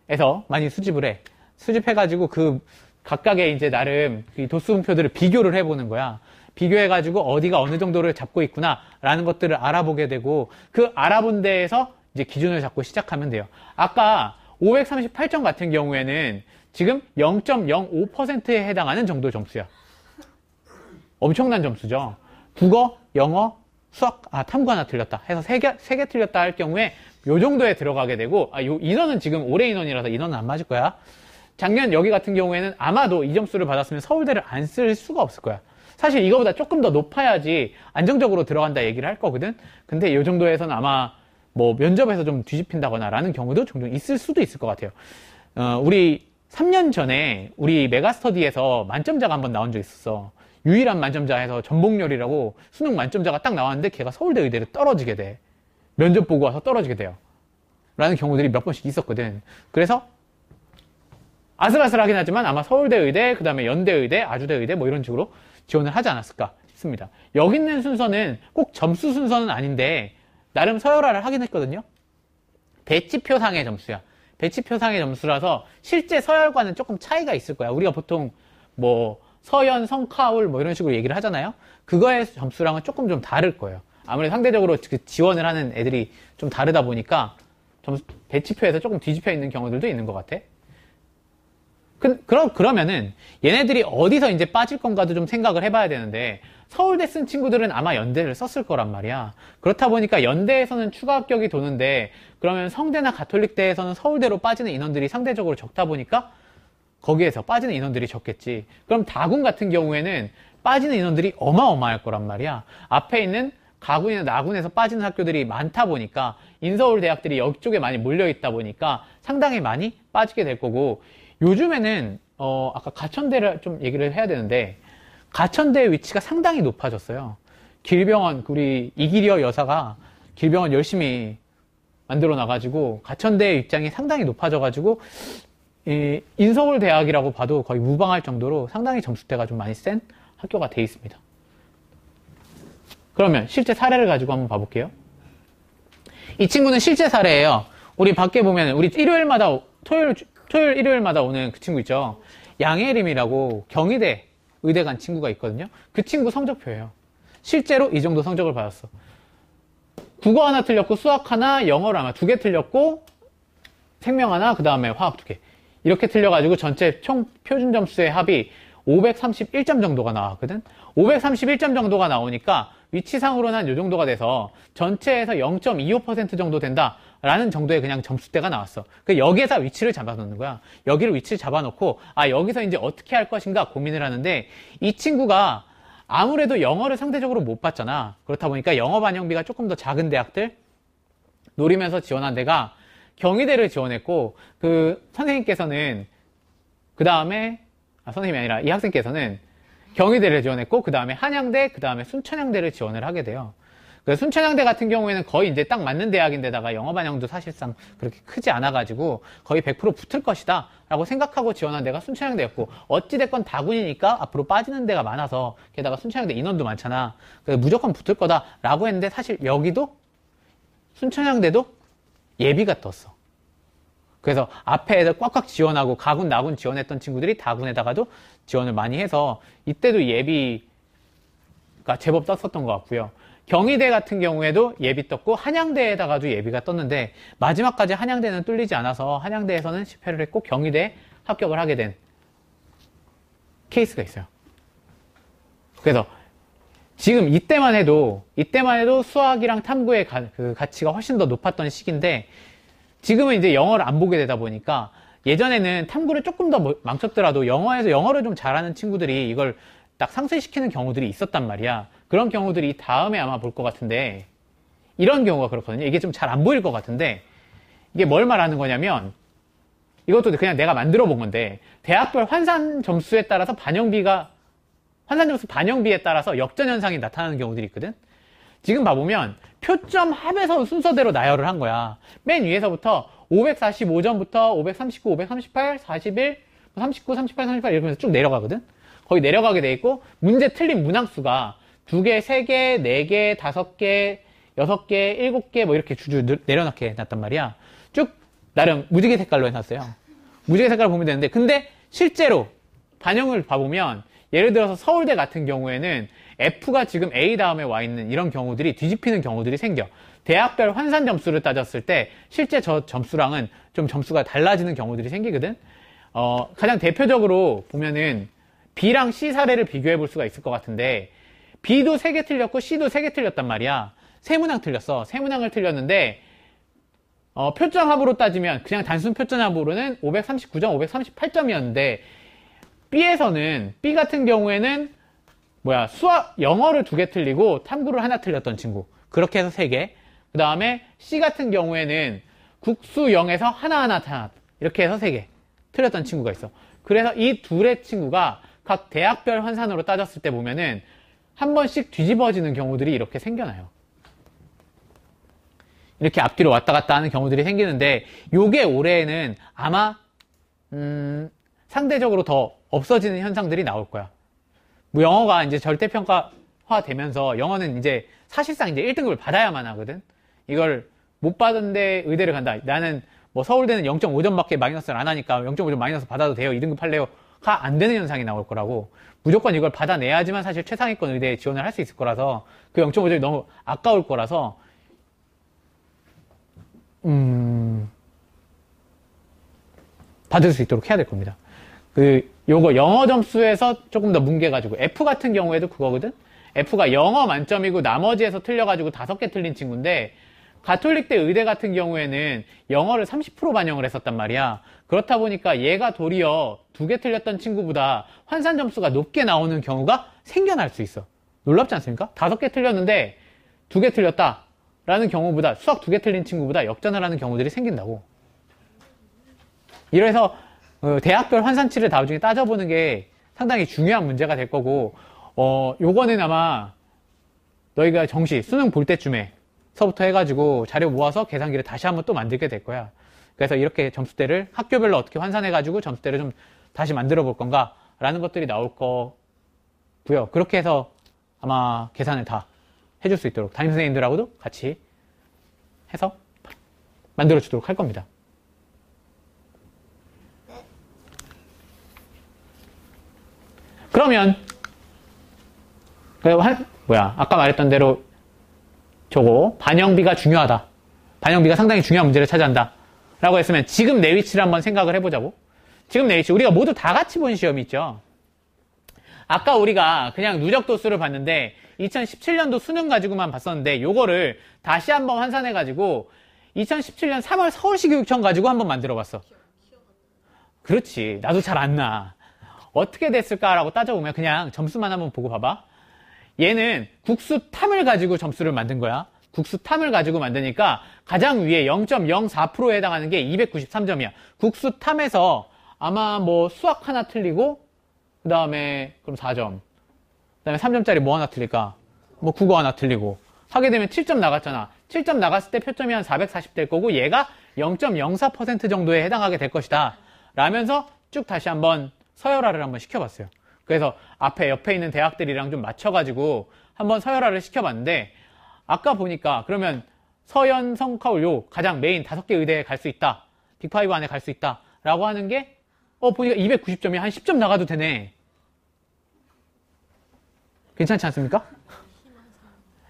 에서 많이 수집을 해. 수집해가지고 그 각각의 이제 나름 이 도수분표들을 비교를 해보는 거야. 비교해가지고 어디가 어느 정도를 잡고 있구나 라는 것들을 알아보게 되고 그 알아본 데에서 이제 기준을 잡고 시작하면 돼요. 아까 538점 같은 경우에는 지금 0.05%에 해당하는 정도 점수야. 엄청난 점수죠. 국어, 영어, 수학, 탐구 하나 틀렸다 해서 3개 틀렸다 할 경우에 요 정도에 들어가게 되고, 요 인원은 지금 올해 인원이라서 인원은 안 맞을 거야. 작년 여기 같은 경우에는 아마도 이 점수를 받았으면 서울대를 안 쓸 수가 없을 거야. 사실 이거보다 조금 더 높아야지 안정적으로 들어간다 얘기를 할 거거든. 근데 요 정도에서는 아마 뭐 면접에서 좀 뒤집힌다거나 라는 경우도 종종 있을 수도 있을 것 같아요. 우리 3년 전에 우리 메가스터디에서 만점자가 한번 나온 적 있었어. 유일한 만점자에서 전복렬이라고 수능 만점자가 딱 나왔는데 걔가 서울대 의대를 떨어지게 돼. 면접 보고 와서 떨어지게 돼요. 라는 경우들이 몇 번씩 있었거든. 그래서 아슬아슬하긴 하지만 아마 서울대 의대, 그 다음에 연대 의대, 아주대 의대 뭐 이런 식으로 지원을 하지 않았을까 싶습니다. 여기 있는 순서는 꼭 점수 순서는 아닌데 나름 서열화를 하긴 했거든요. 배치표상의 점수야. 배치표상의 점수라서 실제 서열과는 조금 차이가 있을 거야. 우리가 보통 뭐 서연, 성카울 뭐 이런 식으로 얘기를 하잖아요. 그거의 점수랑은 조금 좀 다를 거예요. 아무래도 상대적으로 그 지원을 하는 애들이 좀 다르다 보니까 배치표에서 조금 뒤집혀 있는 경우들도 있는 것 같아. 그러면은 얘네들이 어디서 이제 빠질 건가도 좀 생각을 해봐야 되는데 서울대 쓴 친구들은 아마 연대를 썼을 거란 말이야. 그렇다 보니까 연대에서는 추가 합격이 도는데 그러면 성대나 가톨릭대에서는 서울대로 빠지는 인원들이 상대적으로 적다 보니까 거기에서 빠지는 인원들이 적겠지. 그럼 다군 같은 경우에는 빠지는 인원들이 어마어마할 거란 말이야. 앞에 있는 가군이나 나군에서 빠지는 학교들이 많다 보니까 인서울 대학들이 여기 쪽에 많이 몰려 있다 보니까 상당히 많이 빠지게 될 거고 요즘에는 아까 가천대를 좀 얘기를 해야 되는데 가천대의 위치가 상당히 높아졌어요. 길병원 우리 이기리어 여사가 길병원 열심히 만들어 놔가지고 가천대의 입장이 상당히 높아져가지고 인서울 대학이라고 봐도 거의 무방할 정도로 상당히 점수대가 좀 많이 센 학교가 돼 있습니다. 그러면 실제 사례를 가지고 한번 봐볼게요. 이 친구는 실제 사례예요. 우리 밖에 보면 우리 일요일마다 토요일 일요일마다 오는 그 친구 있죠. 양혜림이라고 경희대 의대 간 친구가 있거든요. 그 친구 성적표예요. 실제로 이 정도 성적을 받았어. 국어 하나 틀렸고 수학 하나, 영어를 아마 2개 틀렸고 생명 하나, 그 다음에 화학 2개. 이렇게 틀려가지고 전체 총 표준 점수의 합이 531점 정도가 나왔거든. 531점 정도가 나오니까 위치상으로는 한 요 정도가 돼서 전체에서 0.25% 정도 된다라는 정도의 그냥 점수대가 나왔어. 그 여기에다 위치를 잡아놓는 거야. 여기를 위치를 잡아놓고 여기서 이제 어떻게 할 것인가 고민을 하는데, 이 친구가 아무래도 영어를 상대적으로 못 봤잖아. 그렇다 보니까 영어 반영비가 조금 더 작은 대학들 노리면서 지원한 데가 경희대를 지원했고, 그 선생님께서는 그 다음에 선생님이 아니라 이 학생께서는 경희대를 지원했고, 그 다음에 한양대, 그 다음에 순천향대를 지원을 하게 돼요. 그래서 순천향대 같은 경우에는 거의 이제 딱 맞는 대학인데다가 영어 반영도 사실상 그렇게 크지 않아가지고 거의 100% 붙을 것이다 라고 생각하고 지원한 데가 순천향대였고, 어찌됐건 다군이니까 앞으로 빠지는 데가 많아서, 게다가 순천향대 인원도 많잖아. 그래서 무조건 붙을 거다 라고 했는데, 사실 여기도 순천향대도 예비가 떴어. 그래서 앞에 꽉꽉 지원하고 가군, 나군 지원했던 친구들이 다군에다가도 지원을 많이 해서 이때도 예비가 제법 떴었던 것 같고요. 경희대 같은 경우에도 예비 떴고, 한양대에다가도 예비가 떴는데 마지막까지 한양대는 뚫리지 않아서 한양대에서는 실패를 했고 경희대에 합격을 하게 된 케이스가 있어요. 그래서 지금 이때만 해도 수학이랑 탐구의 그 가치가 훨씬 더 높았던 시기인데, 지금은 이제 영어를 안 보게 되다 보니까, 예전에는 탐구를 조금 더 망쳤더라도 영어에서 영어를 좀 잘하는 친구들이 이걸 딱 상쇄시키는 경우들이 있었단 말이야. 그런 경우들이 다음에 아마 볼 것 같은데, 이런 경우가 그렇거든요. 이게 좀 잘 안 보일 것 같은데, 이게 뭘 말하는 거냐면, 이것도 그냥 내가 만들어 본 건데, 대학별 환산 점수에 따라서 환산 점수 반영비에 따라서 역전 현상이 나타나는 경우들이 있거든. 지금 봐보면 표점 합에서 순서대로 나열을 한 거야. 맨 위에서부터 545점부터 539, 538, 41, 39, 38, 38 이러면서 쭉 내려가거든. 거기 내려가게 돼 있고, 문제 틀린 문항수가 2개, 3개, 4개, 5개, 6개, 7개 뭐 이렇게 줄줄 내려놓게 해놨단 말이야. 쭉 나름 무지개 색깔로 해놨어요. 무지개 색깔을 보면 되는데, 근데 실제로 반영을 봐보면, 예를 들어서 서울대 같은 경우에는 F가 지금 A 다음에 와 있는 이런 경우들이 뒤집히는 경우들이 생겨. 대학별 환산 점수를 따졌을 때 실제 저 점수랑은 좀 점수가 달라지는 경우들이 생기거든. 가장 대표적으로 보면은 B랑 C 사례를 비교해 볼 수가 있을 것 같은데, B도 3개 틀렸고 C도 3개 틀렸단 말이야. 3문항 틀렸어. 3문항을 틀렸는데 표점합으로 따지면, 그냥 단순 표점합으로는 539점, 538점이었는데, B 같은 경우에는 영어를 2개 틀리고 탐구를 하나 틀렸던 친구. 그렇게 해서 3개. 그 다음에 C 같은 경우에는 국수 0에서 하나 이렇게 해서 3개 틀렸던 친구가 있어. 그래서 이 둘의 친구가 각 대학별 환산으로 따졌을 때 보면은 한 번씩 뒤집어지는 경우들이 이렇게 생겨나요. 이렇게 앞뒤로 왔다 갔다 하는 경우들이 생기는데, 요게 올해에는 아마 상대적으로 더 없어지는 현상들이 나올 거야. 뭐 영어가 이제 절대평가화 되면서 영어는 이제 사실상 이제 1등급을 받아야만 하거든. 이걸 못 받은데 의대를 간다. 나는 뭐 서울대는 0.5점밖에 마이너스를 안 하니까 0.5점 마이너스 받아도 돼요. 2등급 할래요.가 안 되는 현상이 나올 거라고. 무조건 이걸 받아내야지만 사실 최상위권 의대에 지원을 할 수 있을 거라서, 그 0.5점이 너무 아까울 거라서 받을 수 있도록 해야 될 겁니다. 요거 영어 점수에서 조금 더 뭉개가지고, F 같은 경우에도 그거거든? F가 영어 만점이고 나머지에서 틀려가지고 5개 틀린 친구인데, 가톨릭대 의대 같은 경우에는 영어를 30% 반영을 했었단 말이야. 그렇다 보니까 얘가 도리어 2개 틀렸던 친구보다 환산 점수가 높게 나오는 경우가 생겨날 수 있어. 놀랍지 않습니까? 5개 틀렸는데 2개 틀렸다 라는 경우보다, 수학 2개 틀린 친구보다 역전을 하는 경우들이 생긴다고. 이래서 대학별 환산치를 나중에 따져보는 게 상당히 중요한 문제가 될 거고, 요거는 아마 너희가 수능 볼 때쯤에 서부터 해가지고 자료 모아서 계산기를 다시 한번 또 만들게 될 거야. 그래서 이렇게 점수대를 학교별로 어떻게 환산해가지고 점수대를 좀 다시 만들어 볼 건가 라는 것들이 나올 거고요. 그렇게 해서 아마 계산을 다 해줄 수 있도록 담임선생님들하고도 같이 해서 만들어 주도록 할 겁니다. 그러면 아까 말했던 대로 저거 반영비가 중요하다, 반영비가 상당히 중요한 문제를 차지한다 라고 했으면, 지금 내 위치를 한번 생각을 해보자고. 지금 내 위치, 우리가 모두 다 같이 본 시험이 있죠. 아까 우리가 그냥 누적 도수를 봤는데 2017년도 수능 가지고만 봤었는데 요거를 다시 한번 환산해가지고 2017년 3월 서울시 교육청 가지고 한번 만들어 봤어. 그렇지. 나도 잘 안 나. 어떻게 됐을까라고 따져보면 그냥 점수만 한번 보고 봐봐. 얘는 국수탐을 가지고 점수를 만든 거야. 국수탐을 가지고 만드니까 가장 위에 0.04%에 해당하는 게 293점이야. 국수탐에서 아마 뭐 수학 하나 틀리고 그 다음에 그럼 4점. 그 다음에 3점짜리 뭐 하나 틀릴까? 뭐 국어 하나 틀리고 하게 되면 7점 나갔잖아. 7점 나갔을 때 표점이 한 440 될 거고 얘가 0.04% 정도에 해당하게 될 것이다. 라면서 쭉 다시 한번 서열화를 한번 시켜봤어요. 그래서 앞에 옆에 있는 대학들이랑 좀 맞춰가지고 한번 서열화를 시켜봤는데 아까 보니까 그러면 서연, 성카울 요 가장 메인 5개 의대에 갈 수 있다. 빅5 안에 갈 수 있다. 라고 하는 게 보니까 290점이 한 10점 나가도 되네. 괜찮지 않습니까?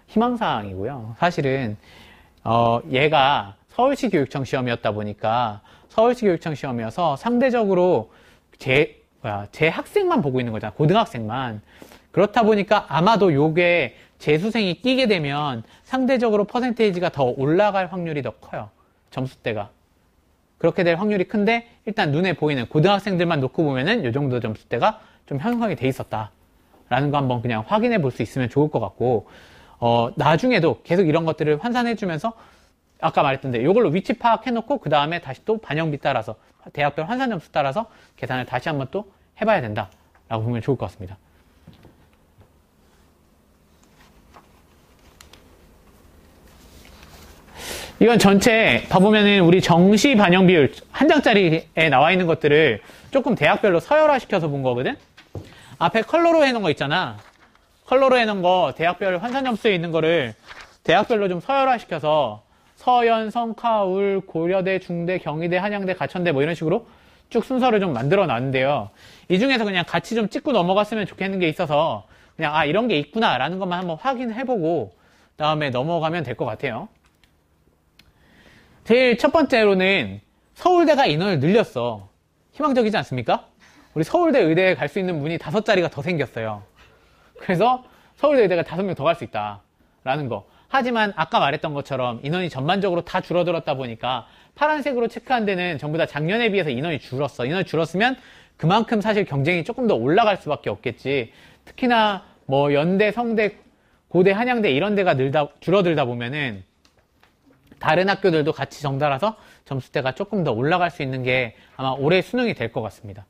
희망사항이고요. 사실은 얘가 서울시 교육청 시험이었다 보니까 서울시 교육청 시험이어서 상대적으로 제 학생만 보고 있는 거잖아. 고등학생만. 그렇다 보니까 아마도 요게 재수생이 끼게 되면 상대적으로 퍼센테이지가 더 올라갈 확률이 더 커요. 점수대가. 그렇게 될 확률이 큰데 일단 눈에 보이는 고등학생들만 놓고 보면은 요 정도 점수대가 좀 형성이 돼 있었다. 라는 거 한번 그냥 확인해 볼 수 있으면 좋을 것 같고 나중에도 계속 이런 것들을 환산해 주면서 아까 말했던데 이걸로 위치 파악해 놓고 그 다음에 다시 또 반영비 따라서 대학별 환산 점수 따라서 계산을 다시 한번 또 해봐야 된다 라고 보면 좋을 것 같습니다. 이건 전체 봐보면은 우리 정시 반영 비율 한 장짜리에 나와 있는 것들을 조금 대학별로 서열화 시켜서 본 거거든. 앞에 컬러로 해놓은 거 있잖아. 컬러로 해놓은 거 대학별 환산 점수에 있는 거를 대학별로 좀 서열화 시켜서 서연, 성카울, 고려대, 중대, 경희대, 한양대, 가천대 뭐 이런 식으로 쭉 순서를 좀 만들어 놨는데요. 이 중에서 그냥 같이 좀 찍고 넘어갔으면 좋겠는 게 있어서 그냥 이런 게 있구나 라는 것만 한번 확인해보고 다음에 넘어가면 될 것 같아요. 제일 첫 번째로는 서울대가 인원을 늘렸어. 희망적이지 않습니까? 우리 서울대 의대에 갈 수 있는 문이 5자리가 더 생겼어요. 그래서 서울대 의대가 5명 더 갈 수 있다 라는 거. 하지만 아까 말했던 것처럼 인원이 전반적으로 다 줄어들었다 보니까 파란색으로 체크한 데는 전부 다 작년에 비해서 인원이 줄었어. 인원이 줄었으면 그만큼 사실 경쟁이 조금 더 올라갈 수밖에 없겠지. 특히나 뭐 연대, 성대, 고대, 한양대 이런 데가 줄어들다 보면은 다른 학교들도 같이 덩달아서 점수대가 조금 더 올라갈 수 있는 게 아마 올해 수능이 될 것 같습니다.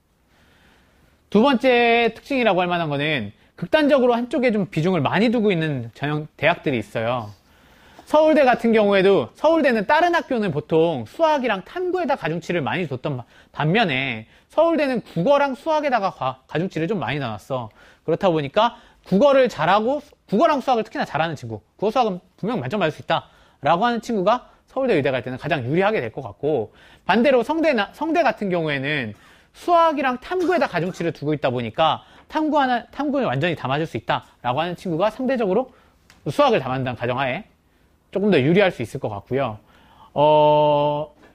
두 번째 특징이라고 할 만한 거는 극단적으로 한쪽에 좀 비중을 많이 두고 있는 전형 대학들이 있어요. 서울대 같은 경우에도 서울대는 다른 학교는 보통 수학이랑 탐구에다 가중치를 많이 뒀던 반면에 서울대는 국어랑 수학에다가 가중치를 좀 많이 나눴어. 그렇다 보니까 국어를 잘하고 국어랑 수학을 특히나 잘하는 친구, 국어 수학은 분명 만점 받을 수 있다 라고 하는 친구가 서울대 의대 갈 때는 가장 유리하게 될 것 같고, 반대로 성대 같은 경우에는 수학이랑 탐구에다 가중치를 두고 있다 보니까 탐구는 완전히 다 맞을 수 있다 라고 하는 친구가 상대적으로 수학을 다 맞는다는 가정하에 조금 더 유리할 수 있을 것 같고요.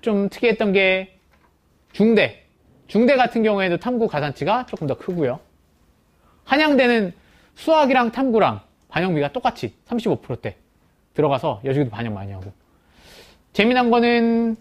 좀 특이했던 게 중대 같은 경우에도 탐구 가산치가 조금 더 크고요. 한양대는 수학이랑 탐구랑 반영비가 똑같이 35%대 들어가서 여기도 반영 많이 하고, 재미난 거는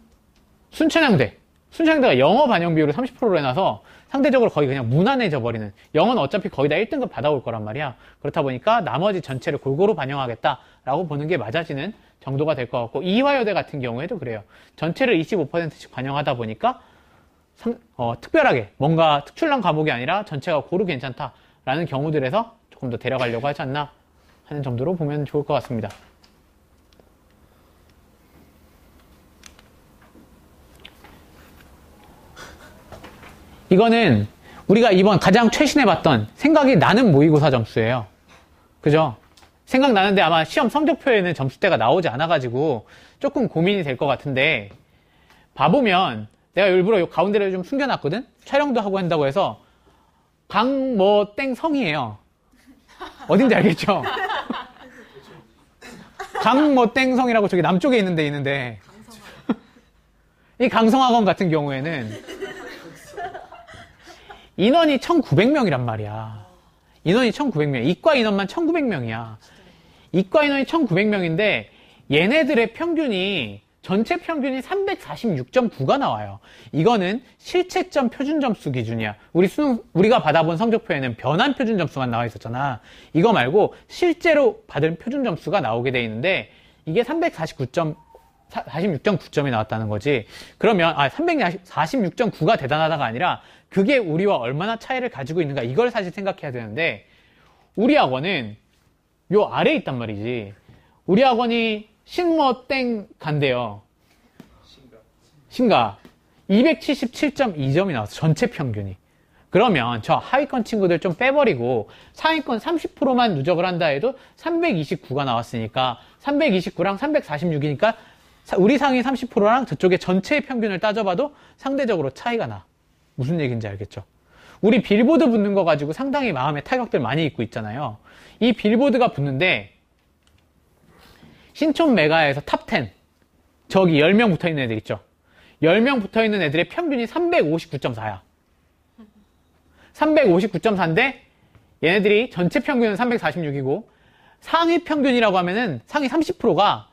순천향대가 영어 반영 비율을 30%로 해놔서 상대적으로 거의 그냥 무난해져 버리는, 영어는 어차피 거의 다 1등급 받아올 거란 말이야. 그렇다 보니까 나머지 전체를 골고루 반영하겠다라고 보는 게 맞아지는 정도가 될 것 같고, 이화여대 같은 경우에도 그래요. 전체를 25%씩 반영하다 보니까 특별하게 뭔가 특출난 과목이 아니라 전체가 고루 괜찮다라는 경우들에서 조금 더 데려가려고 하지 않나 하는 정도로 보면 좋을 것 같습니다. 이거는 우리가 이번 가장 최신에 봤던 생각이 나는 모의고사 점수예요. 그죠? 생각나는데 아마 시험 성적표에는 점수대가 나오지 않아가지고 조금 고민이 될 것 같은데, 봐보면 내가 일부러 이 가운데를 좀 숨겨놨거든? 촬영도 하고 한다고 해서 강뭐땡 성이에요. 어딘지 알겠죠? 강뭐땡 성이라고 저기 남쪽에 있는데 이 강성학원 같은 경우에는 인원이 1900명이란 말이야. 인원이 1900명. 이과 인원만 1900명이야. 이과 인원이 1900명인데 얘네들의 평균이 전체 평균이 346.9가 나와요. 이거는 실채점 표준 점수 기준이야. 우리가 받아본 성적표에는 변환 표준 점수만 나와 있었잖아. 이거 말고 실제로 받은 표준 점수가 나오게 돼 있는데 이게 46.9점이 나왔다는 거지. 그러면 346.9가 대단하다가 아니라 그게 우리와 얼마나 차이를 가지고 있는가 이걸 사실 생각해야 되는데 우리 학원은 요 아래에 있단 말이지. 우리 학원이 신모 땡 간대요. 신가 277.2점이 나왔어. 전체 평균이. 그러면 저 하위권 친구들 좀 빼버리고 상위권 30%만 누적을 한다 해도 329가 나왔으니까 329랑 346이니까 우리 상위 30%랑 저쪽에 전체의 평균을 따져봐도 상대적으로 차이가 나. 무슨 얘기인지 알겠죠? 우리 빌보드 붙는 거 가지고 상당히 마음에 타격들 많이 입고 있잖아요. 이 빌보드가 붙는데 신촌 메가에서 탑 10 저기 10명 붙어있는 애들 있죠. 10명 붙어있는 애들의 평균이 359.4야. 359.4인데 얘네들이 전체 평균은 346이고 상위 평균이라고 하면은 상위 30%가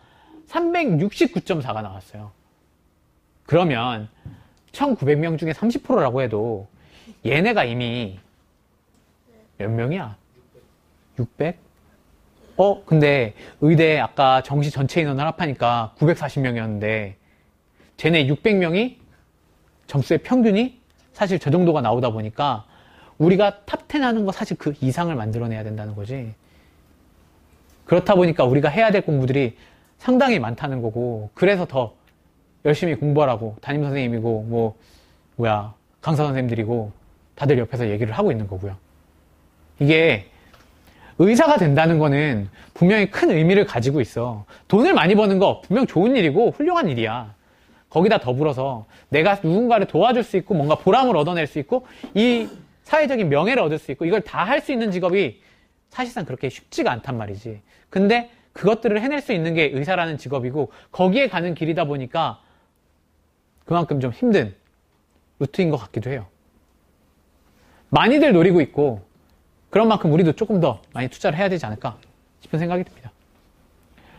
369.4가 나왔어요. 그러면 1900명 중에 30%라고 해도 얘네가 이미 몇 명이야? 600? 근데 의대 아까 정시 전체 인원을 합하니까 940명이었는데 쟤네 600명이 점수의 평균이 사실 저 정도가 나오다 보니까 우리가 탑10 하는 거 사실 그 이상을 만들어내야 된다는 거지. 그렇다 보니까 우리가 해야 될 공부들이 상당히 많다는 거고 그래서 더 열심히 공부하라고 담임선생님이고 강사 선생님들이고 다들 옆에서 얘기를 하고 있는 거고요. 이게 의사가 된다는 거는 분명히 큰 의미를 가지고 있어. 돈을 많이 버는 거 분명 좋은 일이고 훌륭한 일이야. 거기다 더불어서 내가 누군가를 도와줄 수 있고 뭔가 보람을 얻어낼 수 있고 이 사회적인 명예를 얻을 수 있고 이걸 다 할 수 있는 직업이 사실상 그렇게 쉽지가 않단 말이지. 근데 그것들을 해낼 수 있는 게 의사라는 직업이고 거기에 가는 길이다 보니까 그만큼 좀 힘든 루트인 것 같기도 해요. 많이들 노리고 있고 그런 만큼 우리도 조금 더 많이 투자를 해야 되지 않을까 싶은 생각이 듭니다.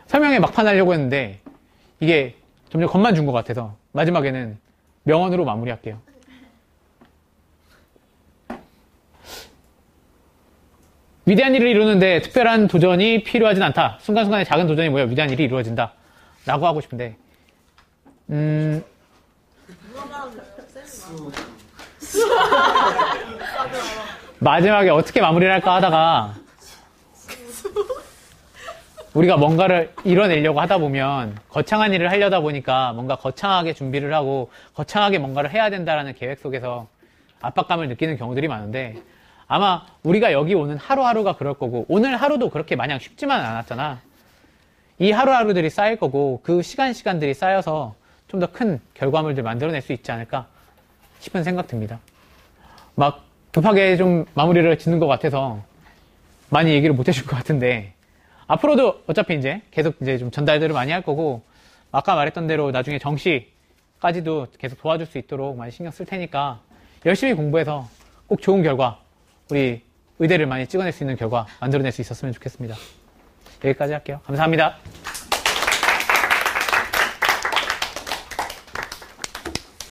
설명에 막판 하려고 했는데 이게 점점 겁만 준 것 같아서 마지막에는 명언으로 마무리할게요. 위대한 일을 이루는데 특별한 도전이 필요하진 않다. 순간순간의 작은 도전이 모여 위대한 일이 이루어진다. 라고 하고 싶은데 마지막에 어떻게 마무리를 할까 하다가 우리가 뭔가를 이뤄내려고 하다 보면 거창한 일을 하려다 보니까 뭔가 거창하게 준비를 하고 거창하게 뭔가를 해야 된다라는 계획 속에서 압박감을 느끼는 경우들이 많은데 아마 우리가 여기 오는 하루하루가 그럴 거고 오늘 하루도 그렇게 마냥 쉽지만 않았잖아. 이 하루하루들이 쌓일 거고 그 시간들이 쌓여서 좀 더 큰 결과물들 만들어낼 수 있지 않을까 싶은 생각 듭니다. 막 급하게 좀 마무리를 짓는 것 같아서 많이 얘기를 못 해줄 것 같은데 앞으로도 어차피 이제 계속 이제 좀 전달들을 많이 할 거고 아까 말했던 대로 나중에 정시까지도 계속 도와줄 수 있도록 많이 신경 쓸 테니까 열심히 공부해서 꼭 좋은 결과 우리 의대를 많이 찍어낼 수 있는 결과 만들어낼 수 있었으면 좋겠습니다. 여기까지 할게요. 감사합니다.